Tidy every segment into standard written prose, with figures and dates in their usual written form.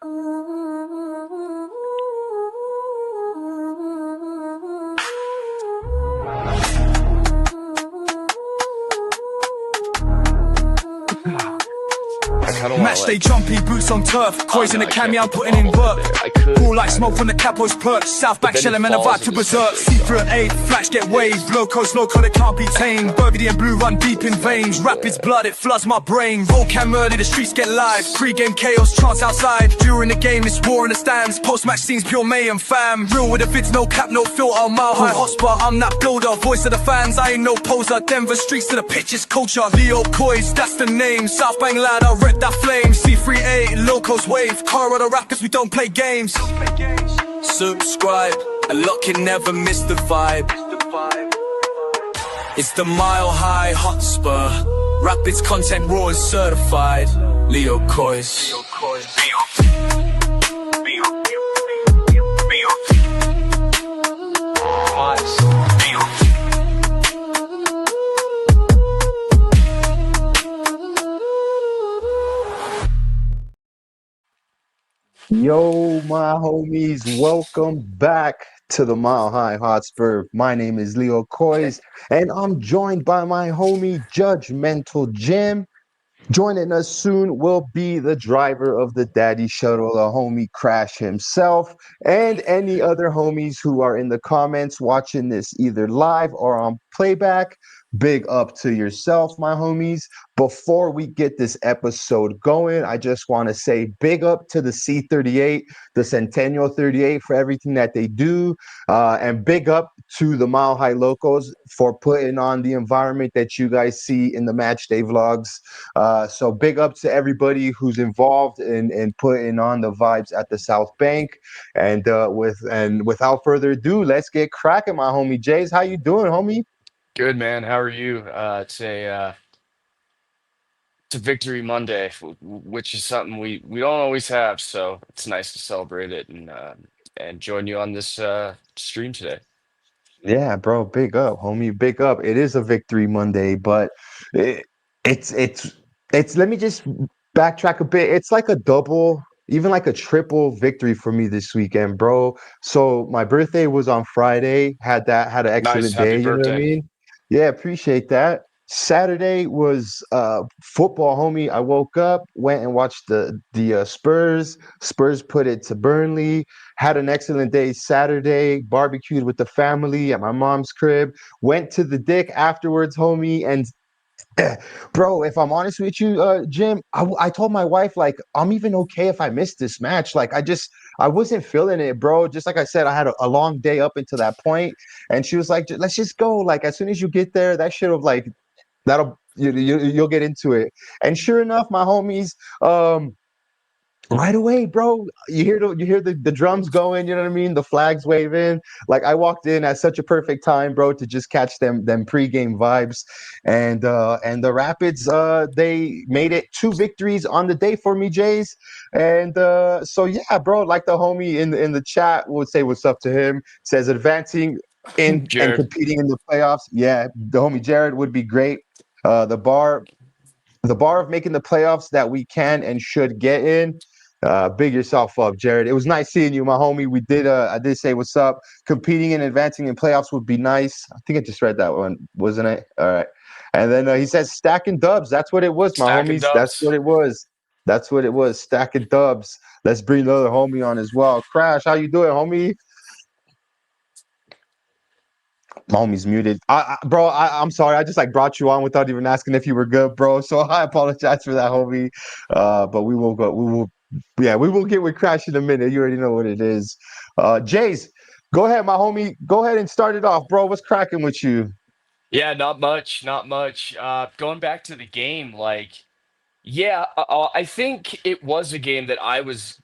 I kind of want Match to day jumpy, boots on turf. Coys in the cami, I'm putting in work. I could. Cool like smoke from the capo's perk. South back then he shelling, man, a falls vibe to into berserk. something. See through an 8, flats get waved. Locos, local, it can't be tamed. Burgundy and blue run deep in veins. Rapids blood, it floods my brain. Roll cam early, the streets get live. Pre-game chaos, chance outside. During the game, it's war in the stands. Post-match scenes, pure mayhem, fam. Real with the vids, no cap, no filter. Mile high hotspot, I'm that builder. Voice of the fans, I ain't no poser. Denver streets to the pitches, culture. Leo Coys, that's the name. South Bang lad, I rep that flame. C38, locals wave. Colorado rappers, we don't play games. Subscribe and lock in, never miss the vibe. It's the Mile High Hotspur. Rapids content raw and certified. Leo Coys. Yo, my homies, welcome back to the Mile High Hotspur. My name is Leo Coys, and I'm joined by my homie Judgmental Jim. Joining us soon will be the driver of the Daddy Shuttle, the Homie Krash himself, and any other homies who are in the comments watching this either live or on playback. Big up to yourself, my homies. Before we get this episode going, I just want to say big up to the C38, the Centennial 38 for everything that they do, and big up to the Mile High Locals for putting on the environment that you guys see in the match day vlogs. So big up to everybody who's involved in putting on the vibes at the South Bank. And without further ado, let's get cracking, my homie Jays. How you doing, homie? Good, man. How are you? It's a Victory Monday, which is something we don't always have. So it's nice to celebrate it and join you on this stream today. Yeah, bro, big up, homie, big up. It is a Victory Monday, but it, it's let me just backtrack a bit. It's like a double, even like a triple victory for me this weekend, bro. So my birthday was on Friday, had an Nice. excellent Happy day, you know what I birthday. mean? Yeah, appreciate that. Saturday was football, homie. I woke up, went and watched the Spurs. Spurs put it to Burnley. Had an excellent day Saturday, barbecued with the family at my mom's crib, went to the Dick afterwards, homie. And bro, if I'm honest with you, Jim, I told my wife, like, I'm even okay if I miss this match. Like, I wasn't feeling it, bro. Just like I said, I had a long day up until that point. And she was like, let's just go. Like, as soon as you get there, that shit of like, you'll get into it. And sure enough, my homies, right away, bro. You hear the drums going, you know what I mean? The flags waving. Like I walked in at such a perfect time, bro, to just catch them pregame vibes. And the Rapids they made it 2 victories on the day for me, Jays. And so yeah, bro, like the homie in the chat would say what's up to him, says advancing in and Jared. competing in the playoffs. Yeah, the homie Jared would be great. The bar of making the playoffs that we can and should get in. Big yourself up, Jared. It was nice seeing you, my homie. I did say what's up. Competing and advancing in playoffs would be nice. I think I just read that one, wasn't it? All right. And then he says stacking dubs. That's what it was, my Stacking homies. That's what dubs. it was. That's what it was. Stacking dubs. Let's bring the other homie on as well. Crash, how you doing, homie? My homie's muted. Bro, I'm sorry. I just like brought you on without even asking if you were good, bro. So I apologize for that, homie. But we will go. We will get with Crash in a minute. You already know what it is. Jace, go ahead, my homie. Go ahead and start it off, bro. What's cracking with you? Yeah, not much, not much. Going back to the game, I think it was a game that I was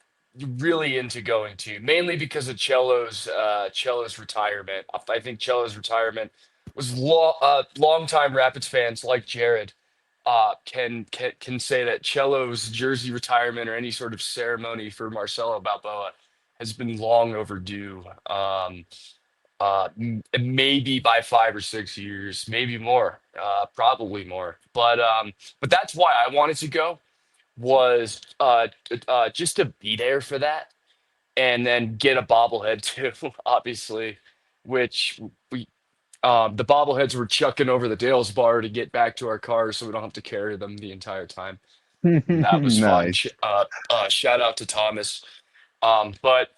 really into going to, mainly because of Cello's retirement. I think Cello's retirement was longtime Rapids fans like Jared can say that Cello's jersey retirement or any sort of ceremony for Marcelo Balboa has been long overdue. Maybe by 5 or 6 years, maybe more, probably more. But that's why I wanted to go. was just to be there for that and then get a bobblehead too, obviously, which we the bobbleheads were chucking over the Dales bar to get back to our cars so we don't have to carry them the entire time. That was fun. Nice. Shout out to Thomas. But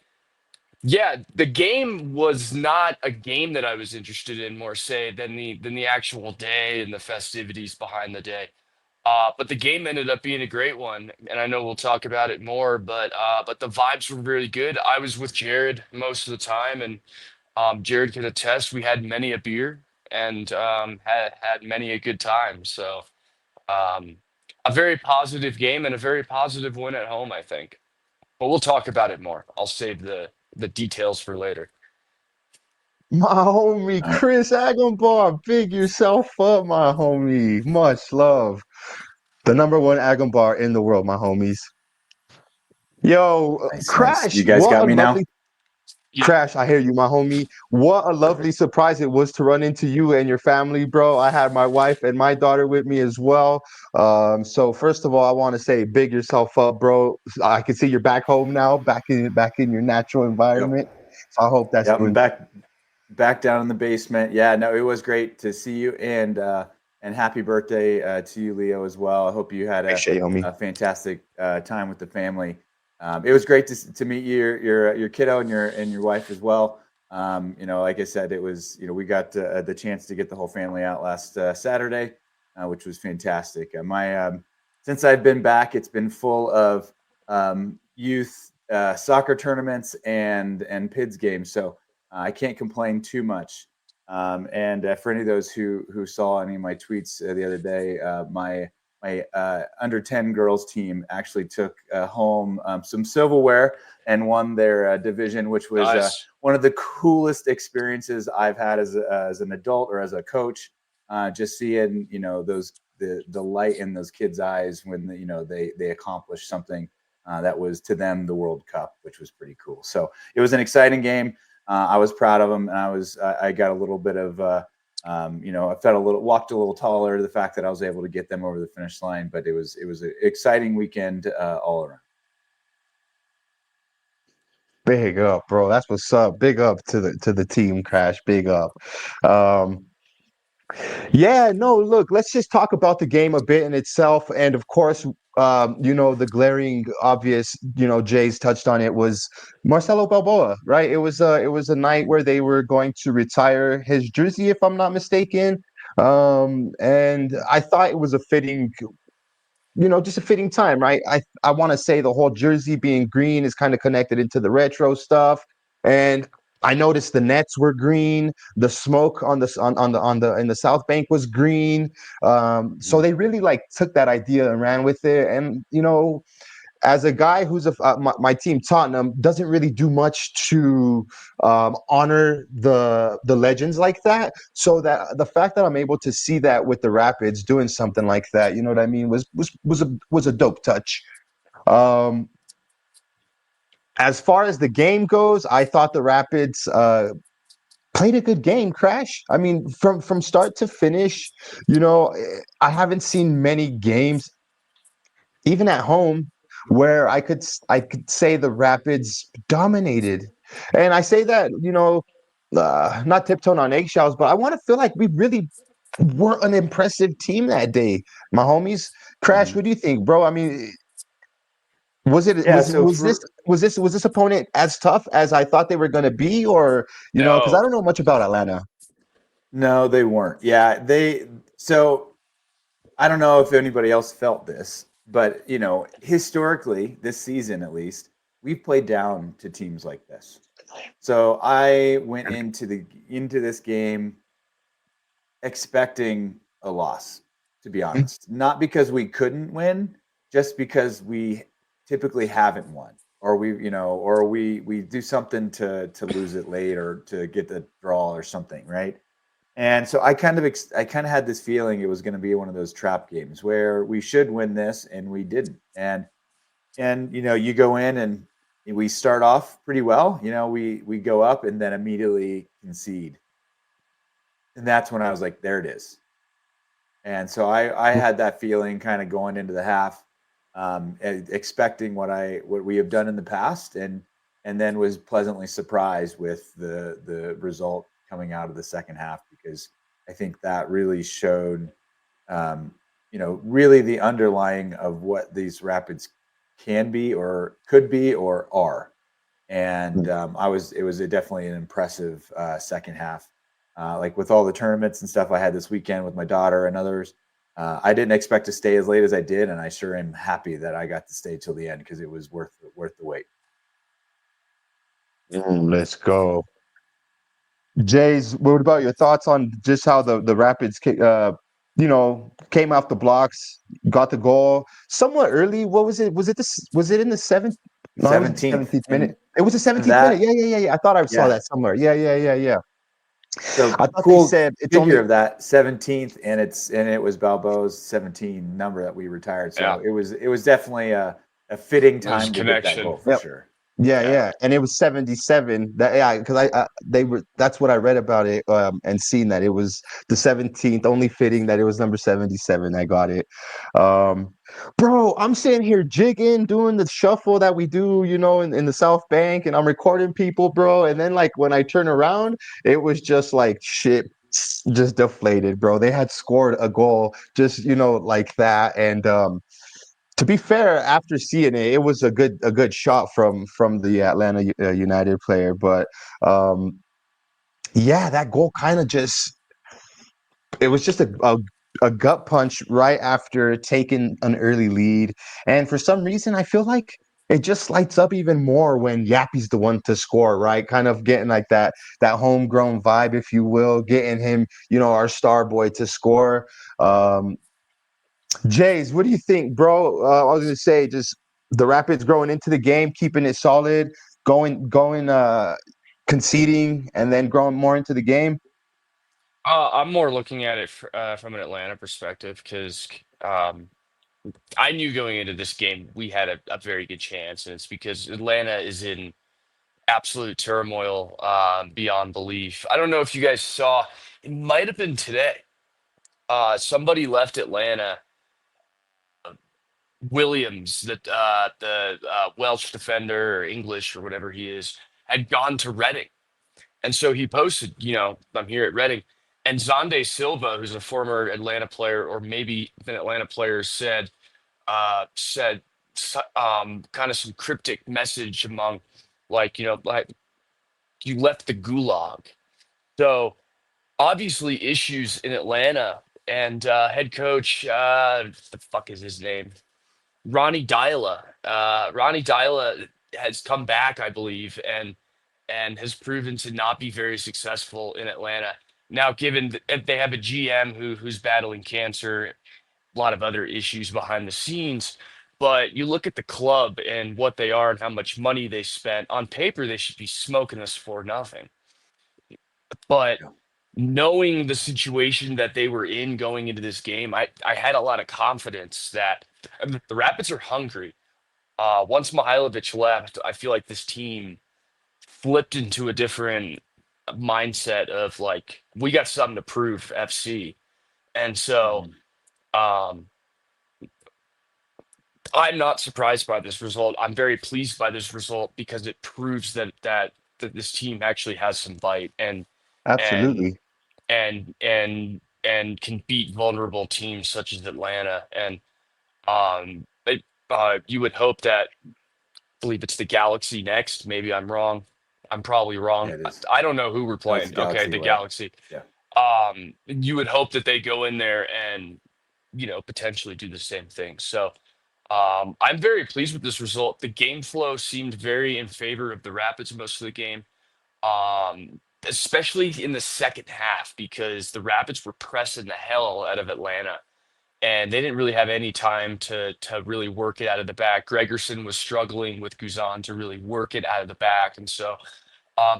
yeah, the game was not a game that I was interested in more say than the actual day and the festivities behind the day. But the game ended up being a great one, and I know we'll talk about it more. But the vibes were really good. I was with Jared most of the time, and Jared can attest. We had many a beer and had many a good time. So um, a very positive game and a very positive win at home, I think. But we'll talk about it more. I'll save the details for later. My homie All right. Chris Agambar, big yourself up, my homie. Much love. The number one Agambar in the world, my homies. Yo, Nice, nice. Crash, You guys what got a me now? lovely Yeah, Crash. I hear you, my homie. What a lovely Perfect. surprise it was to run into you and your family, bro. I had my wife and my daughter with me as well. So first of all, I want to say big yourself up, bro. I can see you're back home now, back in your natural Yep. environment. So I hope that's Yep. I'm doing. back down in the basement. Yeah, no, it was great to see you, and happy birthday to you, Leo, as well. I hope you had Appreciate it, homie. a fantastic time with the family. It was great to meet your kiddo and your wife as well. Like I said, it was we got the chance to get the whole family out last Saturday, which was fantastic. My Since I've been back, it's been full of youth soccer tournaments and PIDS games. So I can't complain too much. And For any of those who saw any of my tweets the other day, my under 10 girls team actually took home some silverware and won their division, which was nice. one of the coolest experiences I've had as an adult or as a coach. Just seeing those the light in those kids' eyes when they accomplish something that was to them the World Cup, which was pretty cool. So it was an exciting game. I was proud of them, and I got a little bit of I felt walked a little taller. The fact that I was able to get them over the finish line, but it was an exciting weekend all around. Big up, bro. That's what's up. Big up to the team, Crash. Big up. Um, Yeah, no, look, let's just talk about the game a bit in itself. And of course, the glaring obvious, Jay's touched on it was Marcelo Balboa, right? It was a night where they were going to retire his jersey, if I'm not mistaken. And I thought it was a fitting just a fitting time, right? I want to say the whole jersey being green is kind of connected into the retro stuff, and I noticed the nets were green. The smoke on the in the South Bank was green. So Mhm. they really like took that idea and ran with it, and as a guy who's my team Tottenham doesn't really do much to honor the legends like that. So that the fact that I'm able to see that with the Rapids doing something like that, you know what I mean, was a dope touch. Um, as far as the game goes, I thought the Rapids played a good game. Crash. I mean, from start to finish, I haven't seen many games even at home where I could say the Rapids dominated. And I say that, not tiptoeing on eggshells, but I want to feel like we really were an impressive team that day. My homies, Crash, Mhm. what do you think, bro? I mean, was it Yeah. was So was this opponent as tough as I thought they were going to be, or because I No, don't know much about Atlanta. no, they weren't. Yeah, they. So I don't know if anybody else felt this, but historically, this season at least, we've played down to teams like this. So I went into this game expecting a loss, to be honest. Not because we couldn't win, just because we typically haven't won, or we do something to lose it late or to get the draw or something, right? And so I kind of had this feeling it was going to be one of those trap games where we should win this and we didn't. And you go in and we start off pretty well. We go up and then immediately concede. And that's when I was like, there it is. And so I had that feeling kind of going into the half. expecting what we have done in the past, and then was pleasantly surprised with the result coming out of the second half, because I think that really showed, really the underlying of what these Rapids can be or could be or are. And it was definitely an impressive second half. Like with all the tournaments and stuff I had this weekend with my daughter and others, I didn't expect to stay as late as I did, and I sure am happy that I got to stay till the end, because it was worth the wait. Let's go. Jays, what about your thoughts on just how the Rapids, came off the blocks, got the goal somewhat early? What was it? Was it in the seventh? No, it was the 17th 17th minute. and It was the and 17th minute. that Yeah. I thought I saw yeah. that somewhere. Yeah. So I thought they cool said it's figure only. of that 17th, and it was Balboa's 17 number that we retired. Yeah, So it was definitely a fitting there's a time to get that connection. goal for sure. Yeah. Yeah, and it was 77. Because they were that's what I read about it, and seen that it was the 17th, only fitting that it was number 77 that got it. Um, bro, I'm sitting here jigging, doing the shuffle that we do, in the South Bank, and I'm recording people, bro. And then like when I turn around, it was just like shit, just deflated, bro. They had scored a goal just like that, and to be fair, after seeing it, it was a good shot from the Atlanta United player, but yeah, that goal kind of just it was just a gut punch right after taking an early lead, and for some reason, I feel like it just lights up even more when Yappy's the one to score, right? Kind of getting like that homegrown vibe, if you will, getting him, our star boy to score. Um, Jays, what do you think, bro? I was gonna say, just the Rapids growing into the game, keeping it solid, conceding, and then growing more into the game. I'm more looking at it from an Atlanta perspective because I knew going into this game we had a very good chance, and it's because Atlanta is in absolute turmoil beyond belief. I don't know if you guys saw, it might have been today. Somebody left Atlanta, Williams, the Welsh defender or English or whatever he is, had gone to Reading. And so he posted, I'm here at Reading. And Zonde Silva, who's a former Atlanta player, or maybe an Atlanta player, said kind of some cryptic message among, like you left the gulag. So obviously issues in Atlanta, and head coach, the fuck is his name? Ronnie Dyla. Ronnie Dyla has come back, I believe, and has proven to not be very successful in Atlanta. Now, given that they have a GM who's battling cancer, a lot of other issues behind the scenes, but you look at the club and what they are and how much money they spent. On paper, they should be smoking us for nothing. But Yeah. knowing the situation that they were in going into this game, I had a lot of confidence that the Rapids are hungry. Once Mihailovic left, I feel like this team flipped into a different mindset of like, we got something to prove, FC. And so Mhm. um, I'm not surprised by this result. I'm very pleased by this result because it proves that this team actually has some bite and Absolutely. and can beat vulnerable teams such as Atlanta. And you would hope that, I believe it's the Galaxy next. Maybe I'm wrong. I'm probably Yeah, wrong. it is. I don't know who we're No, it's the playing. Okay, Galaxy the away. Galaxy. Yeah. You would hope that they go in there and potentially do the same thing. So I'm very pleased with this result. The game flow seemed very in favor of the Rapids most of the game, especially in the second half because the Rapids were pressing the hell out of Atlanta, and they didn't really have any time to really work it out of the back. Gregerson was struggling with Guzan to really work it out of the back, and so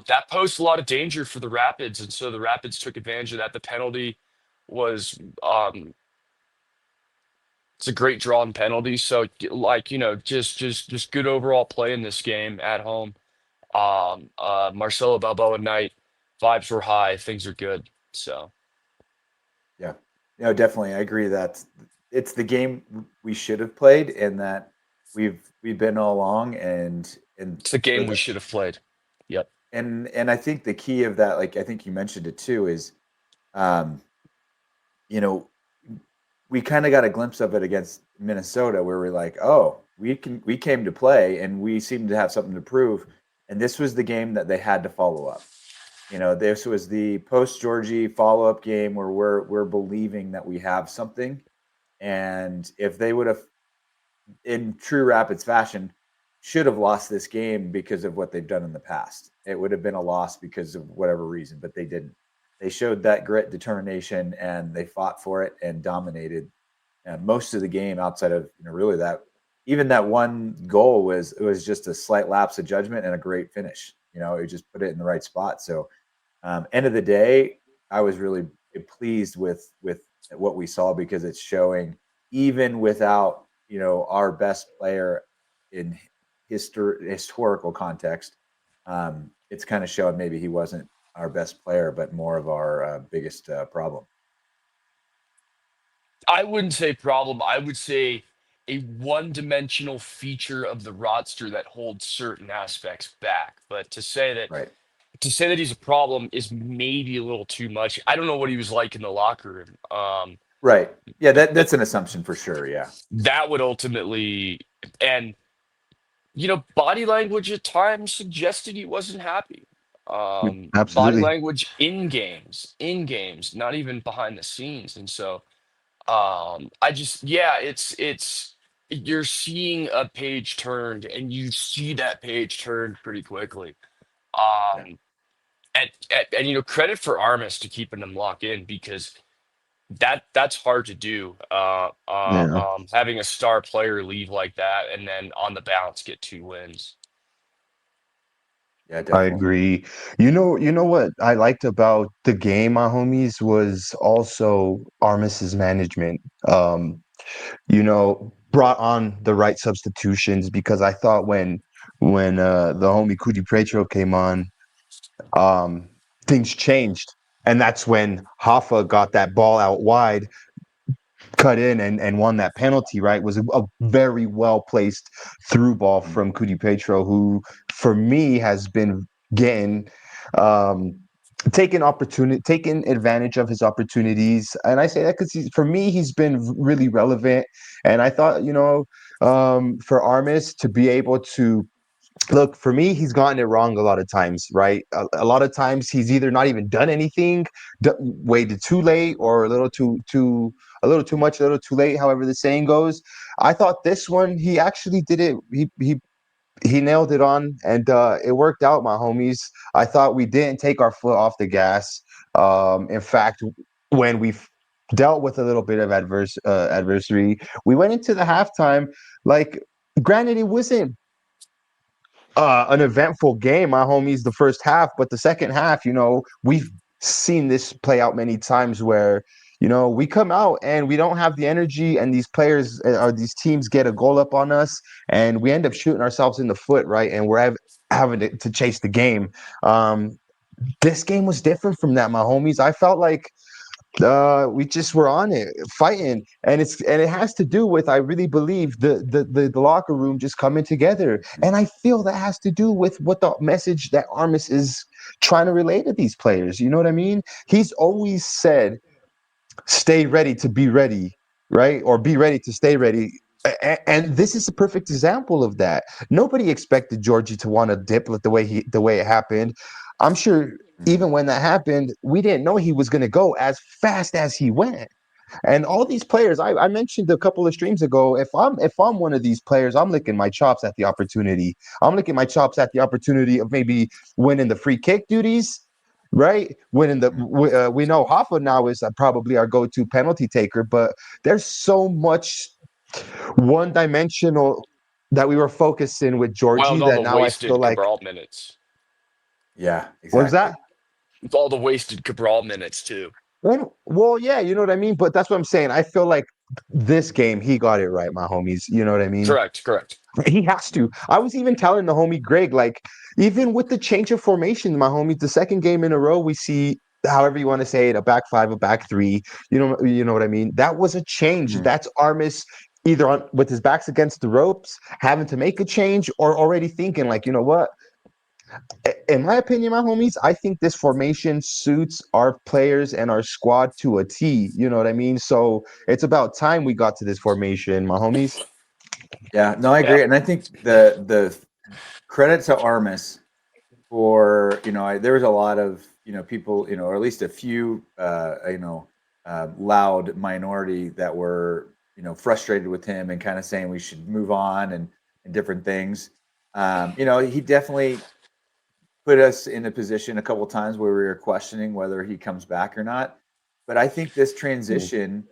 that posed a lot of danger for the Rapids, and so the Rapids took advantage of that. The penalty was it's a great drawn penalty. So like, just good overall play in this game at home. Marcelo Balboa night, vibes were high, things are good. So Yeah. Definitely. I agree that it's the game we should have played, and that we've been all along, and It's the for game we the should have played. Yep. and I think the key of that, like I think you mentioned it too, is um, you know, we kind of got a glimpse of it against Minnesota, where we're like, oh, we came to play, and we seem to have something to prove, and this was the game that they had to follow up. This was the post Georgie follow up game where we're believing that we have something, and if they would have, in true Rapids fashion, should have lost this game because of what they've done in the past. It would have been a loss because of whatever reason, but they didn't. They showed that grit, determination, and they fought for it and dominated most of the game. Outside of really that, even that one goal was just a slight lapse of judgment and a great finish. It just put it in the right spot. So, end of the day, I was really pleased with what we saw, because it's showing, even without our best player in historical context, it's kind of showing maybe he wasn't our best player, but more of our biggest problem. I wouldn't say problem. I would say a one-dimensional feature of the roster that holds certain aspects back. But Right. to say that he's a problem is maybe a little too much. I don't know what he was like in the locker room. Right. Yeah, But that's an assumption for sure. Yeah. that would ultimately, and body language at times suggested he wasn't happy. Body Absolutely. language in games, not even behind the scenes. And so, yeah, it's you're seeing a page turned, and you see that page turned pretty quickly. Yeah. Um, and credit for Armis to keeping them locked in, because that's hard to do. Yeah. Having a star player leave like that and then on the bounce get 2 wins. Yeah, I definitely. agree. You know what I liked about the game, my homies, was also Armis's management. Brought on the right substitutions, because I thought when the homie Kudi Pretro came on, um, things changed. And that's when Hoffa got that ball out wide, cut in, and won that penalty, right? Was a very well placed through ball Mhm. from Kudi Petro, who for me has been getting um taking advantage of his opportunities. And I say that because for me he's been really relevant. And I thought, for Armis to be able to look, for me, he's gotten it wrong a lot of times, right? A lot of times he's either not even done anything, waited too late, or a little too much, a little too late, however the saying goes. I thought this one, he actually did it. He nailed it on, and it worked out, my homies. I thought we didn't take our foot off the gas. In fact, when we dealt with a little bit of adversary, we went into the halftime like, granted, it wasn't an eventful game, my homies, the first half, but the second half, we've seen this play out many times where, we come out and we don't have the energy, and these players or these teams get a goal up on us, and we end up shooting ourselves in the foot, right? And we're having to chase the game. This game was different from that, my homies. I felt like we just were on it fighting, and it has to do with, I really believe, the locker room just coming together. And I feel that has to do with what the message that Armis is trying to relay to these players. You know what I mean? He's always said, stay ready to be ready, right? Or be ready to stay ready. And this is a perfect example of that. Nobody expected Georgie to want to dip like the way it happened. I'm sure Mhm. even when that happened, we didn't know he was going to go as fast as he went. And all these players, I mentioned a couple of streams ago, if I'm one of these players, I'm licking my chops at the opportunity. I'm licking my chops at the opportunity of maybe winning the free kick duties, right? Winning we know Hoffa now is probably our go-to penalty taker, but there's so much one-dimensional that we were focusing with Well, Georgie and all that the now I feel wasted like, Cabral minutes. Yeah, what's exactly. that? It's all the wasted Cabral minutes too. Well, yeah, you know what I mean. But that's what I'm saying. I feel like this game he got it right, my homies. You know what I mean? Correct, correct. He has to. I was even telling the homie Greg, like, even with the change of formation, my homies, the second game in a row, we see however you want to say it, a back five, a back three. You know what I mean? That was a change. Mhm. That's Armis either on with his backs against the ropes, having to make a change, or already thinking like, you know what? In my opinion, my homies, I think this formation suits our players and our squad to a T. You know what I mean? So it's about time we got to this formation, my homies. Yeah, no, I Yeah. agree, and I think the credit to Armis for there was a lot of people or at least a few loud minority that were frustrated with him and kind of saying we should move on and different things. He definitely put us in a position a couple of times where we were questioning whether he comes back or not. But I think this transition,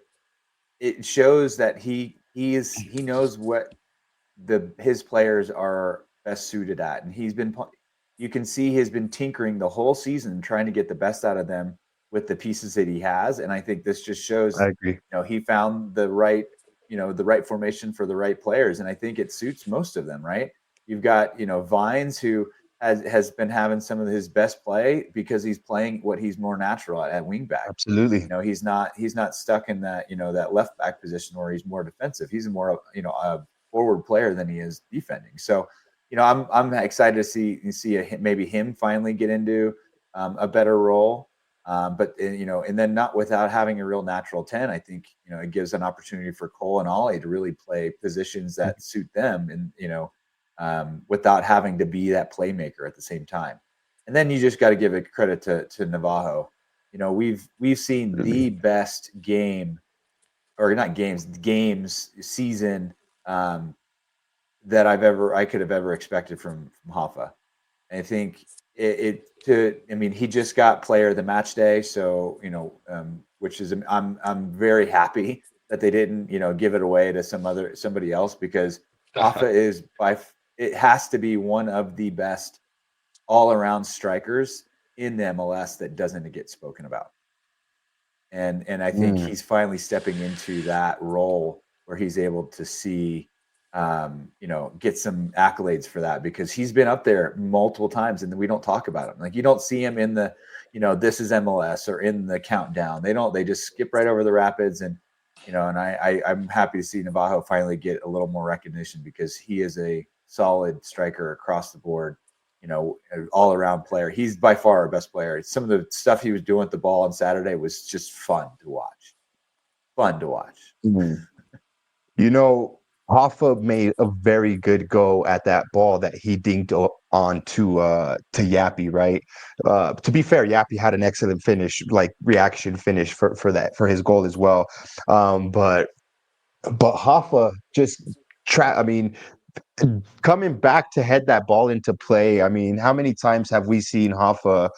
it shows that he knows what his players are best suited at, and you can see he's been tinkering the whole season trying to get the best out of them with the pieces that he has. And I think this just shows I agree. he found the right formation for the right players, and I think it suits most of them. Right, you've got Vines, who has been having some of his best play because he's playing what he's more natural at wingback. Absolutely. He's not stuck in that left back position where he's more defensive. He's a more a forward player than he is defending. So, I'm excited to see maybe him finally get into a better role. But and then not without having a real natural 10. I think it gives an opportunity for Cole and Ollie to really play positions that suit them, and without having to be that playmaker at the same time. And then you just got to give it credit to Navajo. We've seen the best game, or not games season, that I could have ever expected from Hoffa. I think he just got player of the match day. So, which is, I'm very happy that they didn't, give it away to somebody else, because Hoffa it has to be one of the best all around strikers in the MLS that doesn't get spoken about. And I think Mm. he's finally stepping into that role where he's able to see, get some accolades for that, because he's been up there multiple times and we don't talk about him. Like, you don't see him in the, this is MLS or in the countdown. They just skip right over the Rapids. And, and I'm happy to see Navajo finally get a little more recognition, because he is a solid striker across the board, all around player. He's by far our best player. Some of the stuff he was doing with the ball on Saturday was just fun to watch. Fun to watch. Mm. You know, Hoffa made a very good go at that ball that he dinked on to Yappy, right? To be fair, Yappy had an excellent finish, like reaction finish for his goal as well. But Hoffa just I mean, coming back to head that ball into play. I mean, how many times have we seen Hoffa,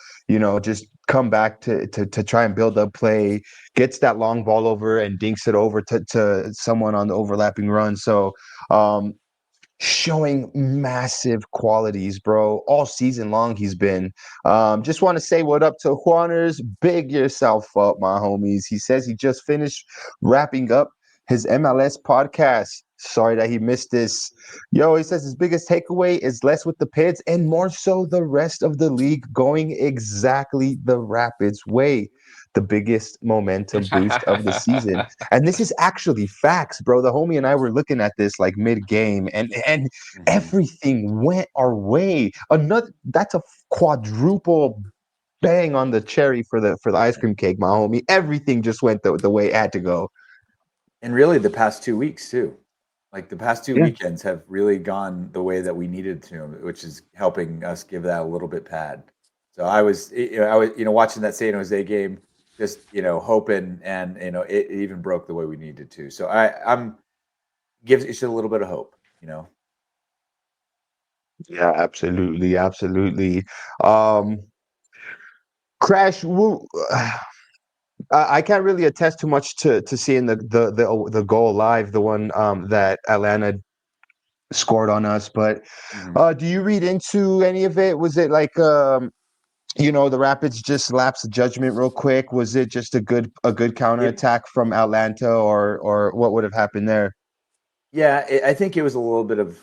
just come back to try and build up play, gets that long ball over and dinks it over to someone on the overlapping run. So, showing massive qualities, bro. All season long, he's been. Just want to say what up to Juaners. Big yourself up, my homies. He says he just finished wrapping up his MLS podcast. Sorry that he missed this. Yo, he says his biggest takeaway is less with the Pids and more so the rest of the league going exactly the Rapids way. The biggest momentum boost of the season. And this is actually facts, bro. The homie and I were looking at this like mid-game, and Mm-hmm. everything went our way. That's a quadruple bang on the cherry for the ice cream cake, my homie. Everything just went the way it had to go. And really, the past 2 weeks too. Like, the past two Yeah. weekends have really gone the way that we needed to, which is helping us give that a little bit pad. So I was watching that San Jose game, just hoping, and it even broke the way we needed to. So I'm gives it a little bit of hope. Yeah, absolutely, absolutely. Um, Crash, I can't really attest too much to seeing the goal live, the one that Atlanta scored on us. But Mhm. do you read into any of it? Was it like the Rapids just lapsed the judgment real quick? Was it just a good It counterattack from Atlanta, or what would have happened there? Yeah, I think it was a little bit of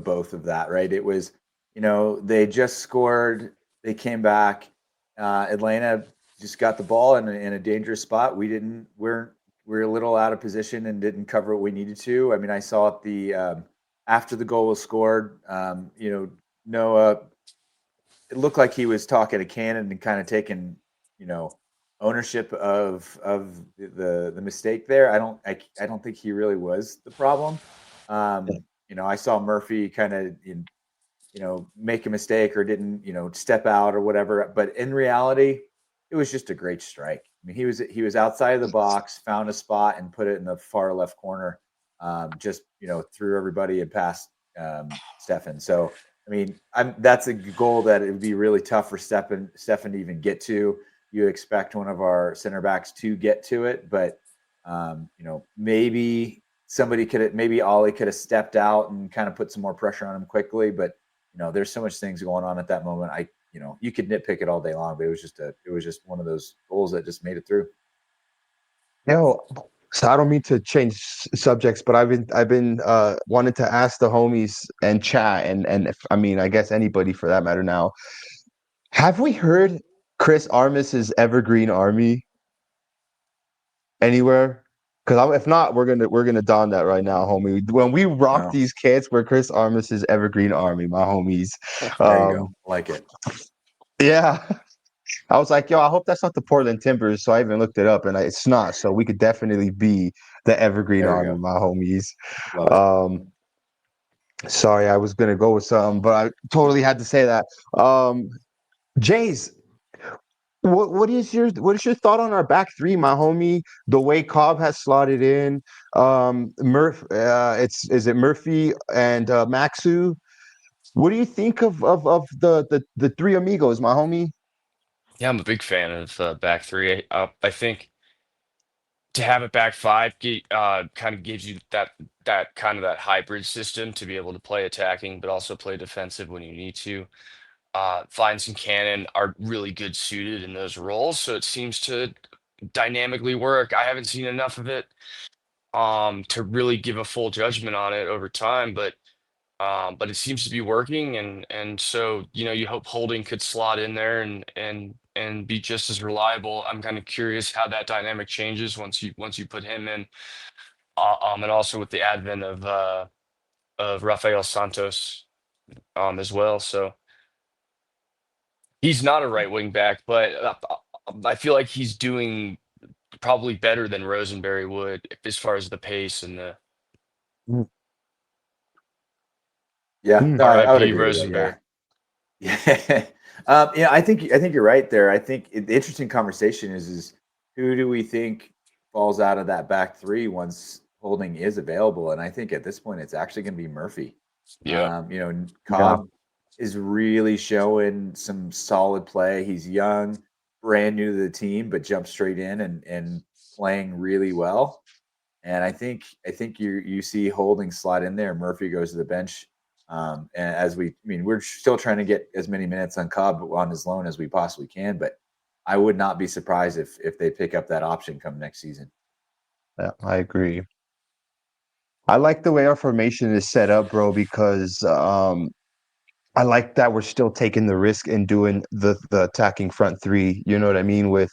both of that, right? It was, they just scored, they came back. Atlanta just got the ball in a dangerous spot. We're a little out of position and didn't cover what we needed to. I mean, I saw at the after the goal was scored, Noah, it looked like he was talking to Cannon and kind of taking, ownership of the mistake there. I don't think he really was the problem. I saw Murphy kind of make a mistake or didn't, step out or whatever. But in reality, it was just a great strike. I mean, he was outside of the box, found a spot, and put it in the far left corner. Just through everybody and past Stefan. So I mean, that's a goal that it would be really tough for Stefan to even get to. You expect one of our center backs to get to it, but maybe maybe Ollie could have stepped out and kind of put some more pressure on him quickly. But there's so much things going on at that moment. You could nitpick it all day long, but it was just one of those goals that just made it through. So I don't mean to change subjects, but I've been wanting to ask the homies and chat and if, I mean, I guess anybody for that matter now. Have we heard Chris Armis's Evergreen Army anywhere? Because if not, we're gonna don that right now, homie. When we rock No. these kits, we're Chris Armis's Evergreen Army, my homies. There you go. Like it. Yeah. I was like, yo, I hope that's not the Portland Timbers. So I even looked it up, and it's not. So we could definitely be the Evergreen There we Army, go. my homies. Love it. Sorry, I was gonna go with something, but I totally had to say that. Jays, what is your thought on our back three, my homie? The way Cobb has slotted in, is it Murphy and Maxu? What do you think of the three amigos, my homie? Yeah, I'm a big fan of back three. I think to have a back five kind of gives you that kind of that hybrid system to be able to play attacking, but also play defensive when you need to. Vines and Cannon are really good suited in those roles, so it seems to dynamically work. I haven't seen enough of it to really give a full judgment on it over time, but it seems to be working, and so you hope Holding could slot in there and be just as reliable. I'm kind of curious how that dynamic changes once you put him in, and also with the advent of Rafael Santos as well. So he's not a right wing back, but I feel like he's doing probably better than Rosenberry would as far as the pace and the Yeah, Mm. no, I would RIP agree with that. Rosenberry. Yeah. I think you're right there. I think the interesting conversation is who do we think falls out of that back three once Holding is available? And I think at this point it's actually going to be Murphy. Yeah. Cobb is really showing some solid play. He's young, brand new to the team, but jumped straight in and playing really well. And I think you see Holding slide in there. Murphy goes to the bench. And we're still trying to get as many minutes on Cobb on his loan as we possibly can. But I would not be surprised if they pick up that option come next season. Yeah, I agree. I like the way our formation is set up, bro, because I like that we're still taking the risk and doing the attacking front three. You know what I mean? With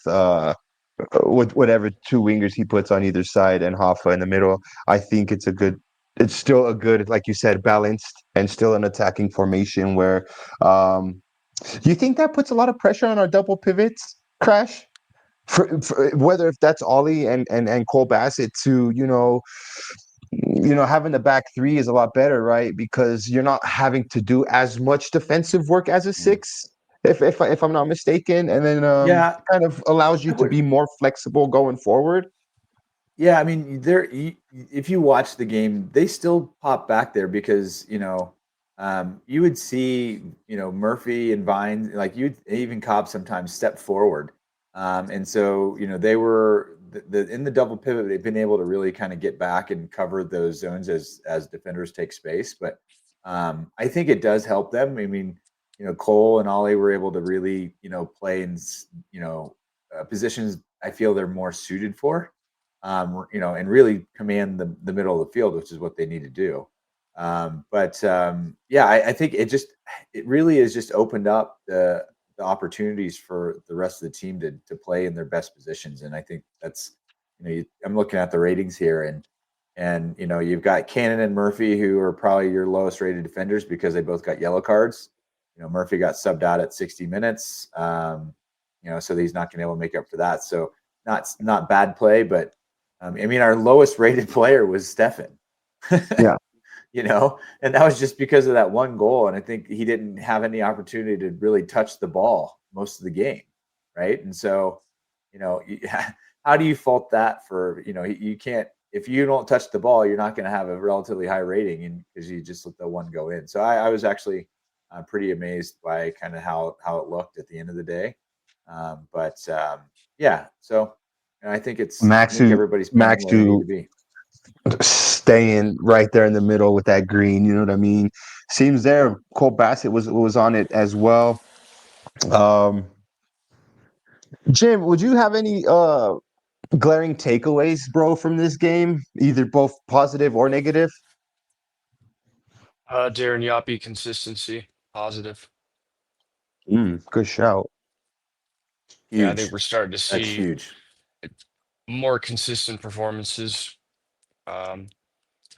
whatever two wingers he puts on either side and Hoffa in the middle. I think it's still a good, like you said, balanced and still an attacking formation where you think that puts a lot of pressure on our double pivots, Crash? For whether if that's Ollie and Cole Bassett to, having the back three is a lot better, right? Because you're not having to do as much defensive work as a Mm. six, if I'm not mistaken, and then Yeah, kind of allows I you to would. be more flexible going forward. Yeah, I mean, if you watch the game, they still pop back there because you would see Murphy and Vines, like you even Cobb sometimes step forward, and so they were in the double pivot. They've been able to really kind of get back and cover those zones as defenders take space, but I think it does help them. I mean, Cole and Ollie were able to really play in positions I feel they're more suited for and really command the middle of the field, which is what they need to do. I think it really has just opened up the opportunities for the rest of the team to play in their best positions. And I think that's, I'm looking at the ratings here, and you've got Cannon and Murphy, who are probably your lowest rated defenders because they both got yellow cards. Murphy got subbed out at 60 minutes. So he's not going to be able to make up for that. So not bad play, but our lowest rated player was Stefan. Yeah. And that was just because of that one goal. And I think he didn't have any opportunity to really touch the ball most of the game. Right. And so, how do you fault that for, you can't, if you don't touch the ball, you're not going to have a relatively high rating because you just let the one go in. So I was actually pretty amazed by kind of how it looked at the end of the day. Yeah, so I think everybody's playing where they need to be. Staying right there in the middle with that green, you know what I mean? Seems there. Cole Bassett was on it as well. Jim, would you have any glaring takeaways, bro, from this game? Either both positive or negative? Darren Yapi consistency, positive. Good shout. Yeah, I think Huge. we're starting to That's see huge. more consistent performances,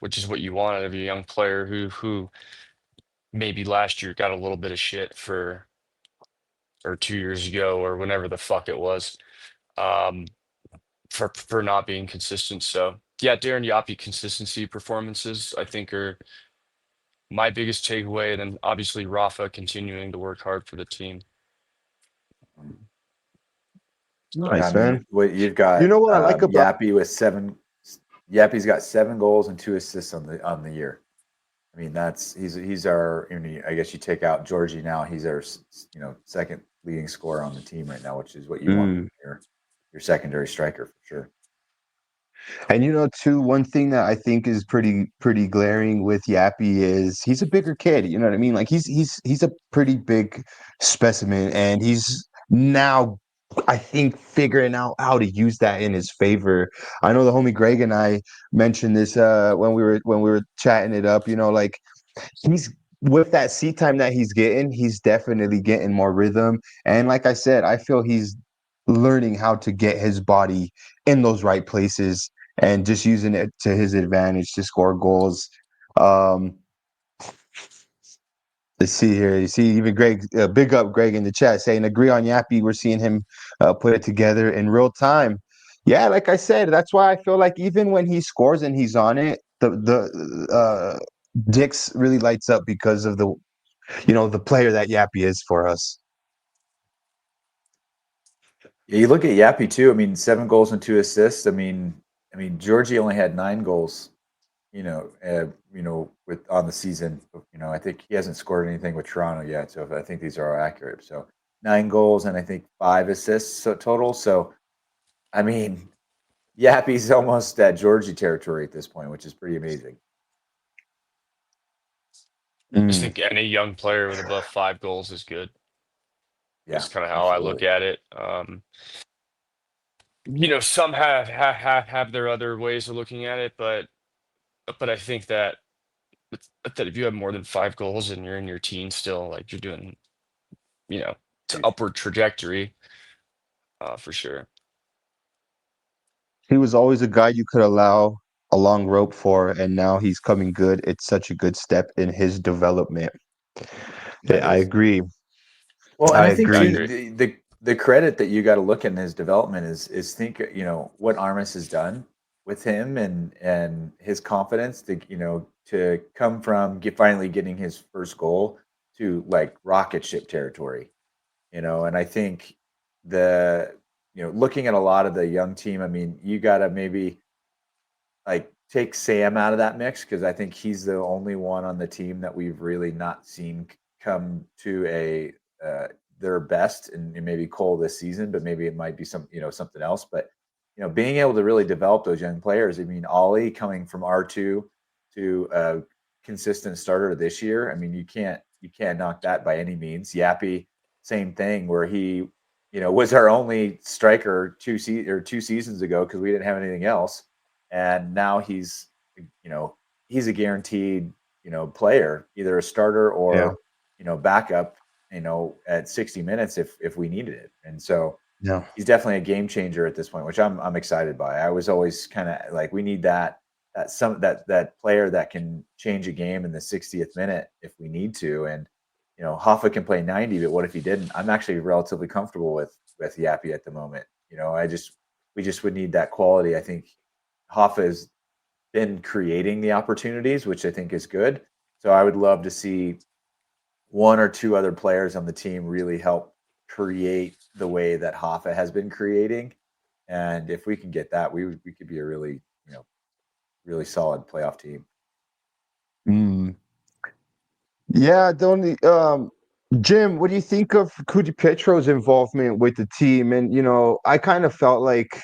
which is what you want out of a young player who maybe last year got a little bit of shit or 2 years ago or whenever the fuck it was, um, for not being consistent. So yeah, Darren Yapi consistency performances I think are my biggest takeaway, and then obviously Rafa continuing to work hard for the team. Nice, man. What you've got, You know what I like about Yappy with seven. Yappy's got 7 goals and 2 assists on the year. I mean, he's our. I guess you take out Georgie now. He's our second leading scorer on the team right now, which is what you want from your secondary striker for sure. And too, one thing that I think is pretty glaring with Yappy is he's a bigger kid. You know what I mean? Like he's a pretty big specimen, and he's now, I think, figuring out how to use that in his favor. I know the homie Greg and I mentioned this when we were chatting it up. Like he's with that seat time that he's definitely getting more rhythm. And like I said, I feel he's learning how to get his body in those right places and just using it to his advantage to score goals. Um, let's see here. You see, even Greg, big up Greg in the chat saying, agree on Yappy. We're seeing him put it together in real time. Yeah, like I said, that's why I feel like even when he scores and he's on it, the Dix really lights up because of the player that Yappy is for us. Yeah, you look at Yappy too. I mean, 7 goals and 2 assists. I mean, Georgie only had 9 goals. With on the season. I think he hasn't scored anything with Toronto yet. So I think these are all accurate. So 9 goals and I think 5 assists total. So, I mean, Yappy's almost at Georgie territory at this point, which is pretty amazing. I just think any young player with above 5 goals is good. Yeah, that's kind of how I look at it. Some have their other ways of looking at it, but I think that if you have more than 5 goals and you're in your teens still, like you're doing, it's an upward trajectory, for sure. He was always a guy you could allow a long rope for, and now he's coming good. It's such a good step in his development. Yeah, I agree. Well, and I think I too, agree. the credit that you got to look at in his development is think what Armas has done with him and his confidence to come from finally getting his first goal to like rocket ship territory, and I think looking at a lot of the young team, I mean, you got to maybe like take Sam out of that mix because I think he's the only one on the team that we've really not seen come to their best, and maybe Cole this season, but maybe it might be something else. But being able to really develop those young players. I mean, Ollie coming from R2 to a consistent starter this year. I mean, you can't knock that by any means. Yappy, same thing, where he was our only striker 2 seasons ago because we didn't have anything else. And now he's a guaranteed, player, either a starter or, backup, at 60 minutes if we needed it. And so Yeah. he's definitely a game changer at this point, which I'm excited by. I was always kind of like, we need that player that can change a game in the 60th minute if we need to. And Hoffa can play 90, but what if he didn't? I'm actually relatively comfortable with Yappy at the moment. We just would need that quality. I think Hoffa has been creating the opportunities, which I think is good. So I would love to see one or two other players on the team really help create the way that Hoffa has been creating. And if we can get that, we could be a really, really solid playoff team. Mm. Yeah, the only Jim, what do you think of Cudi Petro's involvement with the team? And I kind of felt like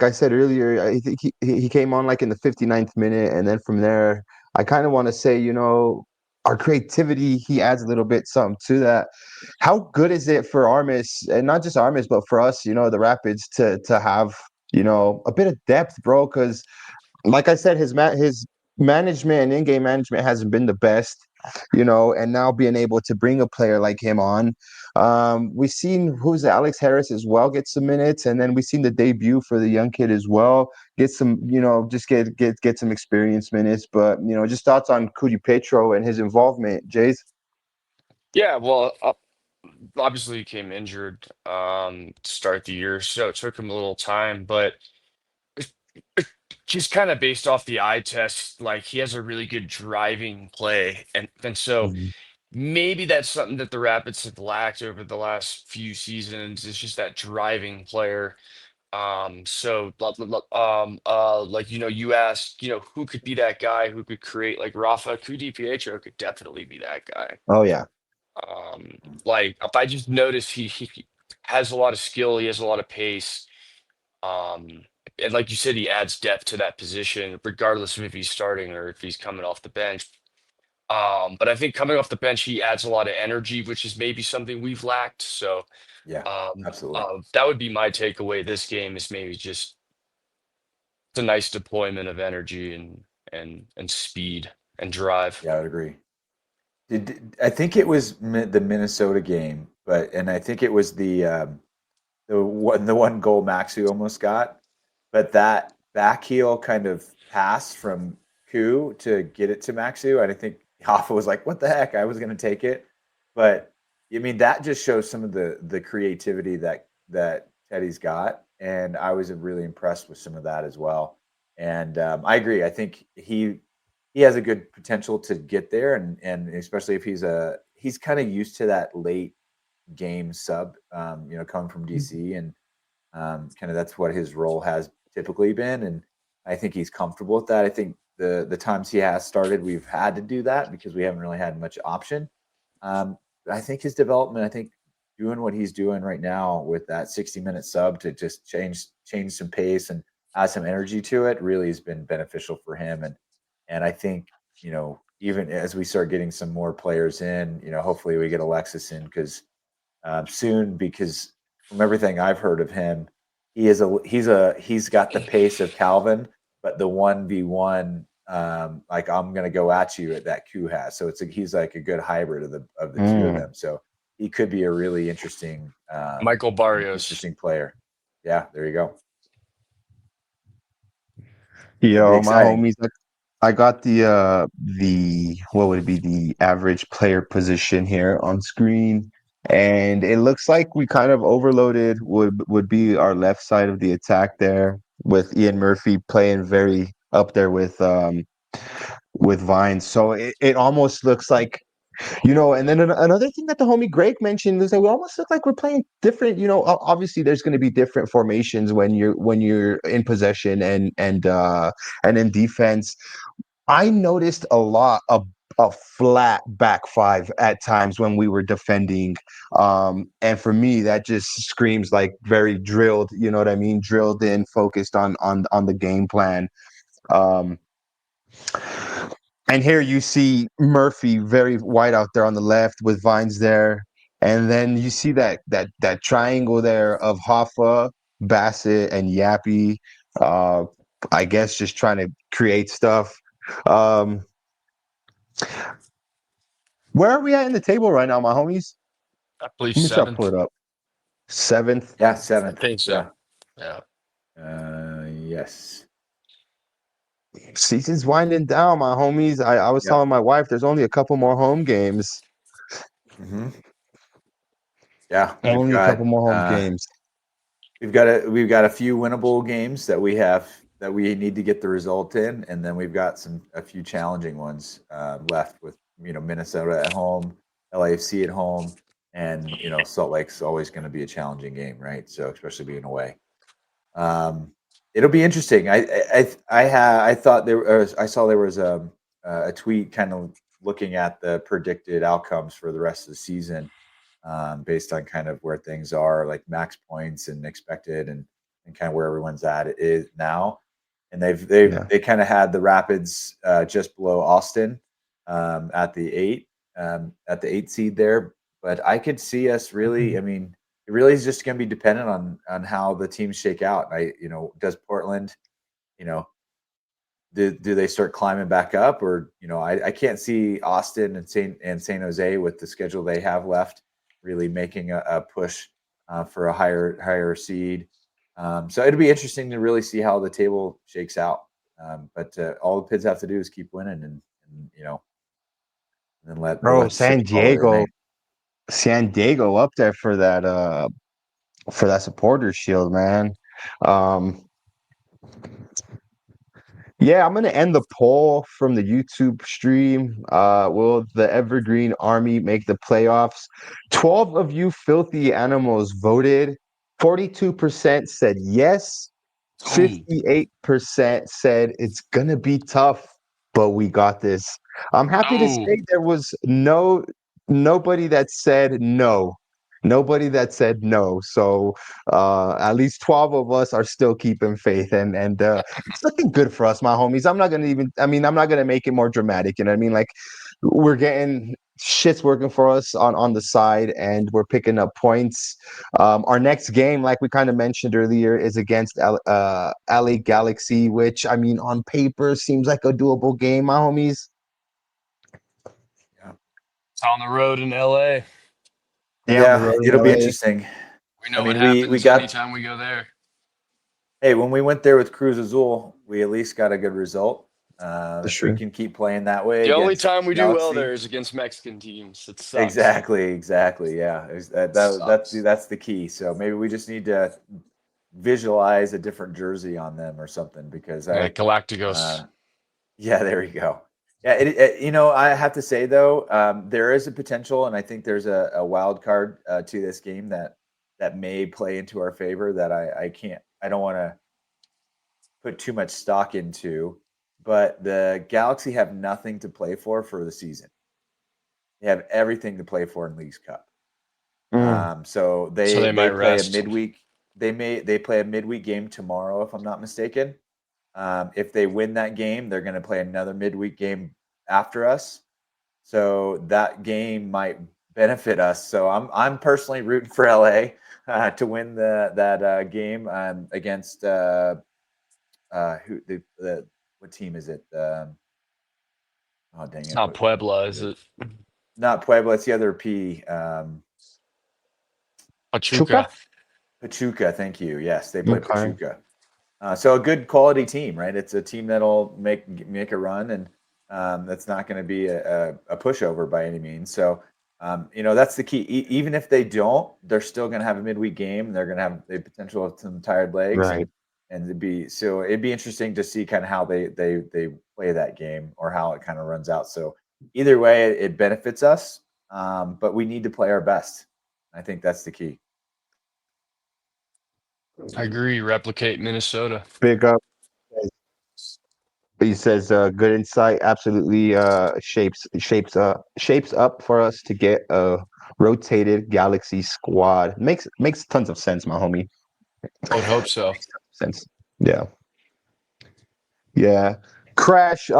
I said earlier, I think he came on like in the 59th minute, and then from there, I kind of want to say, our creativity, he adds a little bit something to that. How good is it for Armis, and not just Armis, but for us, the Rapids to have, a bit of depth, bro? Because like I said, his management and in-game management hasn't been the best, and now being able to bring a player like him on. We've seen who's Alex Harris as well get some minutes, and then we've seen the debut for the young kid as well get some, just get some experience minutes. But just thoughts on Cudi Petro and his involvement, Jays. Yeah, well, obviously he came injured to start the year, so it took him a little time, but just kind of based off the eye test, like he has a really good driving play, and so maybe that's something that the Rapids have lacked over the last few seasons. It's just that driving player. So like you asked, who could be that guy who could create like Rafa Cudi Pietro could definitely be that guy. Oh yeah. Like if I just notice he has a lot of skill, he has a lot of pace. Um, and like you said, he adds depth to that position, regardless of if he's starting or if he's coming off the bench. But I think coming off the bench, he adds a lot of energy, which is maybe something we've lacked. So Yeah, absolutely. that would be my takeaway this game is maybe just it's a nice deployment of energy and speed and drive. Yeah, I would agree. I think it was the Minnesota game, and I think it was the one goal Maxu almost got, but that back heel kind of pass from Ku to get it to Maxu, and I think Hoffa was like, "What the heck?" I was going to take it, but I mean that just shows some of the creativity that Teddy's got, and I was really impressed with some of that as well. And I agree. I think he has a good potential to get there, and especially if he's kind of used to that late game sub, coming from DC, and kind of that's what his role has typically been, and I think he's comfortable with that. I think the times he has started, we've had to do that because we haven't really had much option. I think his development, I think doing what he's doing right now with that 60-minute sub to just change some pace and add some energy to it really has been beneficial for him. And I think, even as we start getting some more players in, hopefully we get Alexis in soon, because from everything I've heard of him, he's got the pace of Calvin, but the 1v1, like I'm gonna go at you at that Q has. So he's like a good hybrid of the two of Mm. them. So he could be a really Michael Barrios. interesting player. Yeah, there you go. Could be Yo, my exciting. homies, I got the what would it be, the average player position here on screen, and it looks like we kind of overloaded would be our left side of the attack there with Ian Murphy playing very up there with Vines. So it almost looks like, and then another thing that the homie Greg mentioned is that we almost look like we're playing different. Obviously there's going to be different formations when you're in possession and in defense. I noticed a lot of a flat back five at times when we were defending. And for me, that just screams like very drilled, you know what I mean? Drilled in, focused on the game plan. Um, and here you see Murphy very wide out there on the left with Vines there. And then you see that triangle there of Hoffa, Bassett, and Yappy. Uh, I guess just trying to create stuff. Um, where are we at in the table right now, my homies? I believe Let me try to pull seventh. it up. Seventh. Yeah, I seventh. think so. Yeah. Yeah. Yes. Season's winding down, my homies. I was Yep. telling my wife there's only a couple more home games. Hmm. Yeah, Only a couple more home games. we've got a few winnable games that we need to get the result in, and then we've got a few challenging ones left with Minnesota at home, LAFC at home, and Salt Lake's always going to be a challenging game, right? So especially being away. Um, it'll be interesting. I thought I saw there was a tweet kind of looking at the predicted outcomes for the rest of the season, based on kind of where things are, like max points and expected, and kind of where everyone's at is now. And Yeah. they kind of had the Rapids just below Austin, at the eight seed there. But I could see us really. I mean, it really is just going to be dependent on how the teams shake out. Does Portland, you know, do they start climbing back up, or I can't see Austin and San Jose with the schedule they have left really making a push for a higher seed. So it'll be interesting to really see how the table shakes out. But all the Pids have to do is keep winning, and then Bro, let St. Paul remain. San Diego up there for that supporter shield, man. Um, yeah, I'm gonna end the poll from the YouTube stream. Will the Evergreen Army make the playoffs? 12 of you filthy animals voted. 42% said yes. Ooh. 58% said it's gonna be tough, but we got this. I'm happy to Oh. say there was nobody that said no. Nobody that said no. So at least 12 of us are still keeping faith, and it's looking good for us, my homies. I'm not gonna make it more dramatic, you know what I mean? Like we're getting shit's working for us on the side, and we're picking up points. Our next game, like we kind of mentioned earlier, is against LA Galaxy, which I mean on paper seems like a doable game, my homies. Yeah. It's on the road in LA. Yeah, on the Yeah, road in it'll be LA. interesting. We I know what mean, we happens got anytime we go there. hey, when we went there with Cruz Azul, we at least got a good result. That's If we true. can keep playing that way The only against time we do well there Galaxy, is against Mexican teams. It sucks. exactly, yeah, Sucks. that's the key. So maybe we just need to visualize a different jersey on them or something, because Yeah, uh, Galacticos. yeah, there you go. Yeah, I have to say though, there is a potential, and I think there's a wild card to this game that may play into our favor that I don't want to put too much stock into, but the Galaxy have nothing to play for the season. They have everything to play for in Leagues Cup. Mm. So So they might they play a rest. midweek. They play a midweek game tomorrow, if I'm not mistaken. If they win that game, they're going to play another midweek game after us. So that game might benefit us. So I'm personally rooting for LA to win that game against who the what team is it? Oh dang It's it! not Puebla, is it? Not Puebla. It's the other P. Chuka? Pachuca. Pachuca. Thank you. Yes, they play Okay. Pachuca. So a good quality team, right? It's a team that'll make a run, and that's not going to be a pushover by any means. So that's the key. Even if they don't, they're still going to have a midweek game. They're going to have the potential of some tired legs, Right. and it'd be interesting to see kind of how they play that game, or how it kind of runs out. So either way, it benefits us, but we need to play our best. I think that's the key. I agree. Replicate Minnesota. Big up. He says, "Good insight. Absolutely, shapes up for us to get a rotated Galaxy squad. Makes tons of sense, my homie. I would hope so. Makes tons of sense. Yeah, yeah. Crash.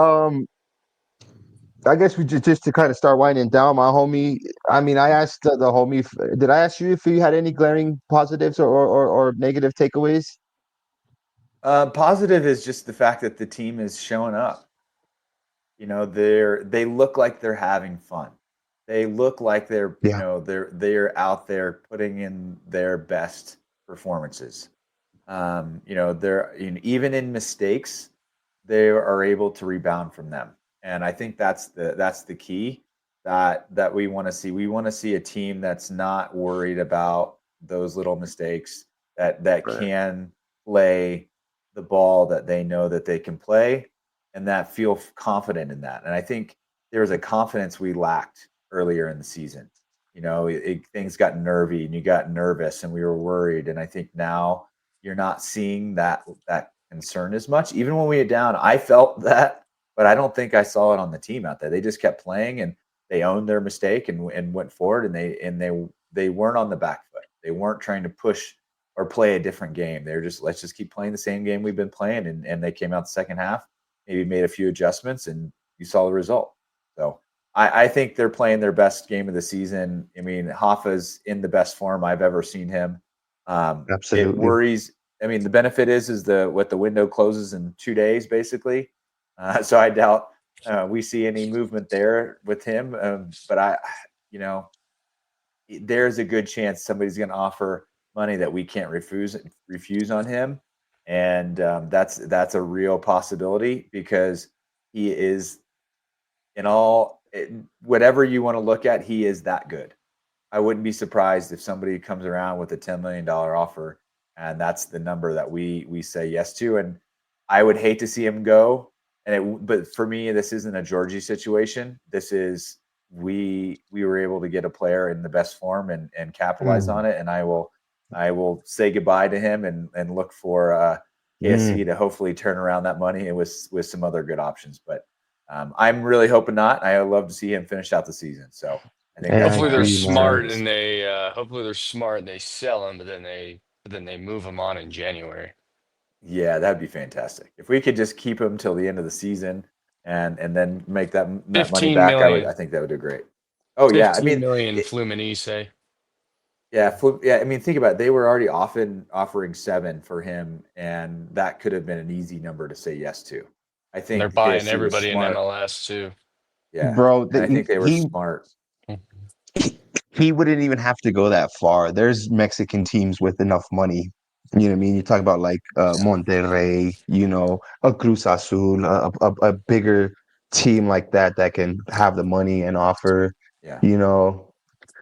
I guess we just to kind of start winding down, my homie. I mean, I asked the homie. Did I ask you if you had any glaring positives or negative takeaways? Positive is just the fact that the team is showing up. They look like they're having fun. they look like they're, Yeah. they're out there putting in their best performances. They're even in mistakes, they are able to rebound from them, and I think that's the key that we want to see. We want to see a team that's not worried about those little mistakes, that Right. can play the ball that they know that they can play, and that feel confident in that. And I think there was a confidence we lacked earlier in the season. Things got nervy and you got nervous and we were worried. And I think now you're not seeing that concern as much. Even when we were down, I felt that, but I don't think I saw it on the team out there. They just kept playing and they owned their mistake and went forward, and they weren't on the back foot. They weren't trying to push or play a different game. They were just, let's just keep playing the same game we've been playing. And they came out the second half, maybe made a few adjustments, and you saw the result. So I think they're playing their best game of the season. I mean, Hoffa's in the best form I've ever seen him. It Absolutely. worries. I mean, the benefit is the window closes in 2 days, basically. So I doubt we see any movement there with him. But there's a good chance somebody's going to offer money that we can't refuse on him, and that's a real possibility, because he is, whatever you want to look at, he is that good. I wouldn't be surprised if somebody comes around with a $10 million offer, and that's the number that we say yes to. And I would hate to see him go. But for me, this isn't a Georgie situation. This is, we were able to get a player in the best form and capitalize on it. And I will say goodbye to him and look for KSC to hopefully turn around that money and with some other good options. But I'm really hoping not. I would love to see him finish out the season. So I think Yeah, that's I Hopefully they're agree, my man. smart focus. and they sell him, but then they move him on in January. Yeah, that'd be fantastic. If we could just keep him till the end of the season and then make that money 15 back, I million. think that would do great. Oh yeah, I 15 mean, million Fluminense. yeah. I mean, think about it. They were already often offering 7 for him, and that could have been an easy number to say yes to. I And they're think buying KSC was everybody in smart. MLS too. Yeah, Bro, and I think they were he smart. he wouldn't even have to go that far. There's Mexican teams with enough money. You know what I mean? You talk about like Yeah, Monterrey, a Cruz Azul, a bigger team like that can have the money and offer, yeah. you know,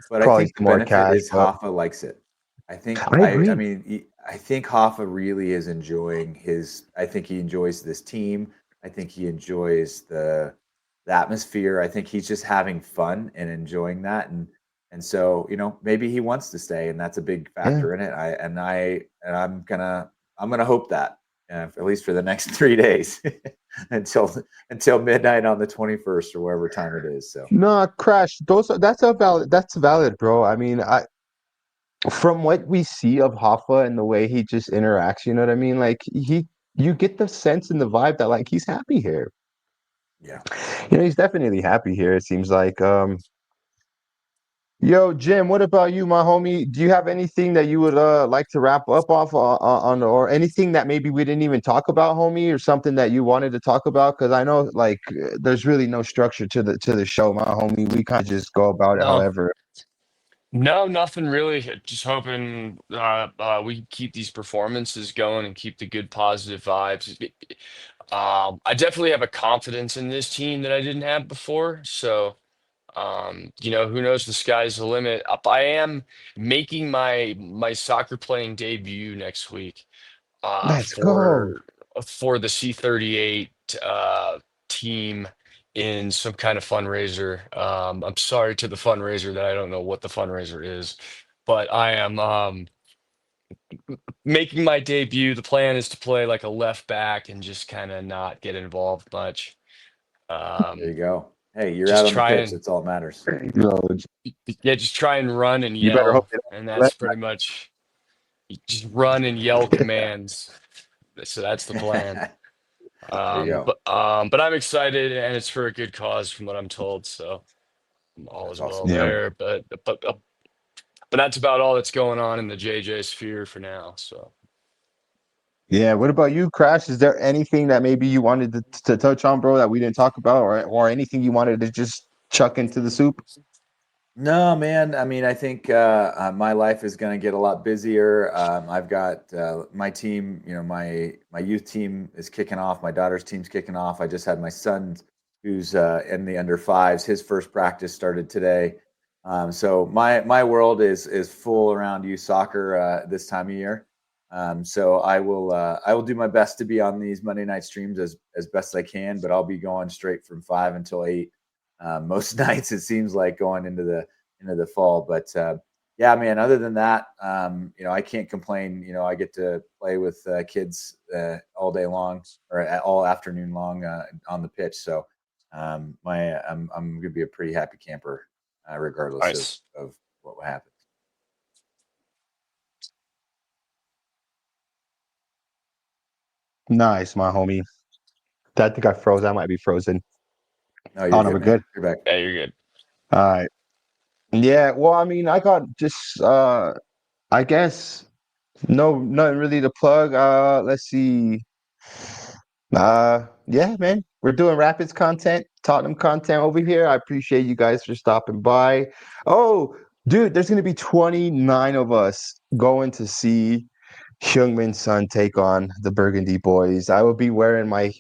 But I probably think the some more benefit cash. is But Hoffa likes it. I think I I agree. mean I think Hoffa really is enjoying I think he enjoys this team. I think he enjoys the atmosphere. I think he's just having fun and enjoying that, and so, maybe he wants to stay, and that's a big Yeah. factor in it. I'm gonna hope that, at least for the next 3 days, until midnight on the 21st or wherever time it is. So No, Crash. That's valid, bro. I mean, from what we see of Hoffa and the way he just interacts, you know what I mean? Like you get the sense and the vibe that like he's happy here. yeah. He's definitely happy here. It seems like. Yo, Jim, what about you, my homie? Do you have anything that you would like to wrap up off on, or anything that maybe we didn't even talk about, homie, or something that you wanted to talk about? Because I know like there's really no structure to the show, my homie. We kind of just go about it No, however. no, nothing really. Just hoping we keep these performances going and keep the good positive vibes. I definitely have a confidence in this team that I didn't have before. So, who knows? The sky's the limit. I am making my soccer playing debut next week. Uh, Let's go. for for the C38 team in some kind of fundraiser. I'm sorry to the fundraiser that I don't know what the fundraiser is, but I am making my debut. The plan is to play like a left back and just kind of not get involved much. There Um, you go. Hey, you're out just on the try pitch. and That's all that matters. Yo, yeah, just try and run and you better hope yell, they and don't that's pretty much just run and yell commands. So that's the plan. There you go. But I'm excited, and it's for a good cause, from what I'm told. So all That's is well awesome, Yeah. man. there. But that's about all that's going on in the JJ sphere for now. So Yeah. What about you, Crash? Is there anything that maybe you wanted to touch on, bro, that we didn't talk about, or anything you wanted to just chuck into the soup? No, man. I mean, I think my life is going to get a lot busier. I've got my team. You know, my youth team is kicking off. My daughter's team's kicking off. I just had my son, who's in the under fives. His first practice started today. So my world is full around youth soccer this time of year. So I will do my best to be on these Monday night streams as best I can. But I'll be going straight from 5 until 8. Most nights it seems like going into the fall. But yeah, man. Other than that, you know, I can't complain. You know, I get to play with kids all day long or all afternoon long on the pitch. So I'm gonna be a pretty happy camper regardless Nice. of what happens. Nice, my homie. I think I froze. I might be frozen. No, you're Oh no, good, we're man. good. You're back. Yeah, you're good. All right. Yeah. Well, I mean, I got just I guess no, nothing really to plug. Let's see. Yeah, man, we're doing Rapids content, Tottenham content over here. I appreciate you guys for stopping by. Oh, dude, there's gonna be 29 of us going to see Heung-min Son take on the Burgundy Boys. I will be wearing my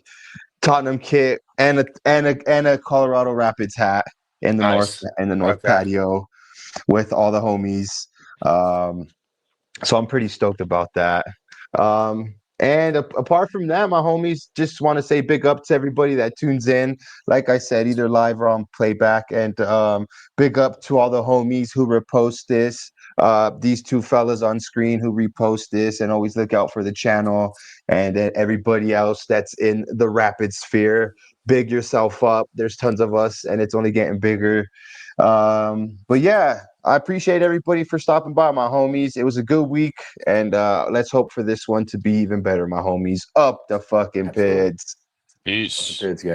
Tottenham kit and a Colorado Rapids hat Nice. in the north Okay. patio with all the homies. Um, so I'm pretty stoked about that. And apart from that, my homies, just want to say big up to everybody that tunes in. Like I said, either live or on playback. And big up to all the homies who repost this. These two fellas on screen who repost this, and always look out for the channel. And then everybody else that's in the Rapid sphere. Big yourself up. There's tons of us, and it's only getting bigger. But yeah, I appreciate everybody for stopping by, my homies. It was a good week, and let's hope for this one to be even better, my homies. Up the fucking Absolutely. Pids. Up the Peace. pids, guys.